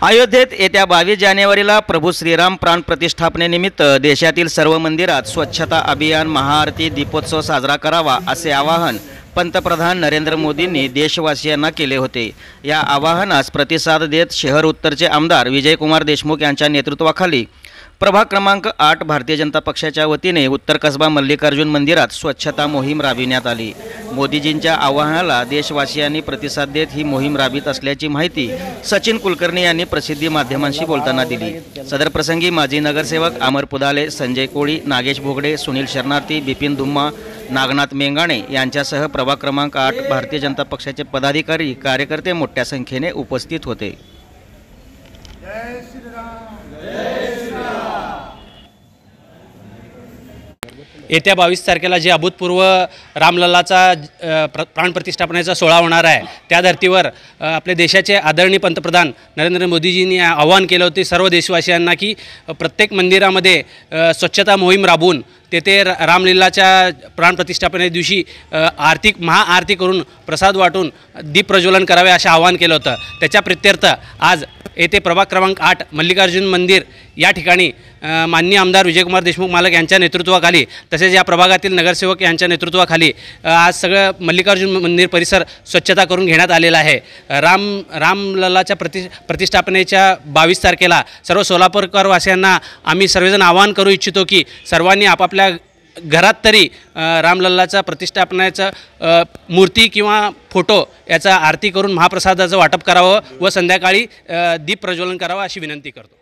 अयोध्येत येत्या 22 जानेवारीला प्रभू श्रीराम प्राण प्रतिष्ठापनेनिमित्त देशातील सर्व मंदिरात स्वच्छता अभियान, महाआरती, दीपोत्सव साजरा करावा असे आवाहन पंतप्रधान नरेंद्र मोदींनी देशवासियांना केले होते। या आवाहनास प्रतिसाद देत शहर उत्तरचे आमदार विजयकुमार देशमुख यांच्या नेतृत्वाखाली प्रभाग क्रमांक 8 भारतीय जनता पक्षाच्या वतीने उत्तर कसबा मल्लिकार्जुन मंदिरात स्वच्छता मोहीम राबविण्यात आली। मोदीजींच्या आवाहनाला देशवासियांनी प्रतिसाद देत ही मोहीम राबवित असल्याची माहिती सचिन कुलकर्णी यांनी प्रसिद्धी माध्यमांशी बोलताना दिली। सदर प्रसंगी माजी नगरसेवक अमर पुदाले, संजय कोळी, नागेश भोगडे, सुनील शरणार्थी, बिपिन धुम्मा, नागनाथ मेंगाणे यांच्यासह प्रभाग क्रमांक 8 भारतीय जनता पक्षाचे पदाधिकारी, कार्यकर्ते मोठ्या संख्येने उपस्थित होते। येत्या 22 तारखेला जे अभूतपूर्व रामलल्लाचा प्राणप्रतिष्ठापनेचा सोहळा होणार आहे, त्या धर्तीवर आपल्या देशाचे आदरणीय पंतप्रधान नरेंद्र मोदीजींनी आवाहन केलं होते सर्व देशवासियांना की प्रत्येक मंदिरामध्ये स्वच्छता मोहीम राबवून तेथे रामलीलाच्या प्राणप्रतिष्ठापने दिवशी महाआरती करून प्रसाद वाटून दीप प्रज्वलन करावे असे आवाहन केलं होतं। त्याच्या प्रित्यर्थ आज येथे प्रभाग क्रमांक 8 मल्लिकार्जुन मंदिर या ठिकाणी माननीय आमदार विजयकुमार देशमुख मालक यांच्या नेतृत्वाखाली तसेच या प्रभागातील नगरसेवक यांच्या नेतृत्वाखाली आज सगळं मल्लिकार्जुन मंदिर परिसर स्वच्छता करून घेण्यात आलेला आहे। रामलल्लाच्या प्रतिष्ठापनेच्या 22 तारखेला सर्व सोलापूरकरवासियांना आम्ही सर्वजण आवाहन करू इच्छितो की सर्वांनी आपापल्या घरात तरी रामलल्लाचा प्रतिष्ठापनेचा मूर्ती किंवा फोटो याचा आरती करून महाप्रसादाचं वाटप करावं व संध्याकाळी दीप प्रज्वलन करावं अशी विनंती करतो।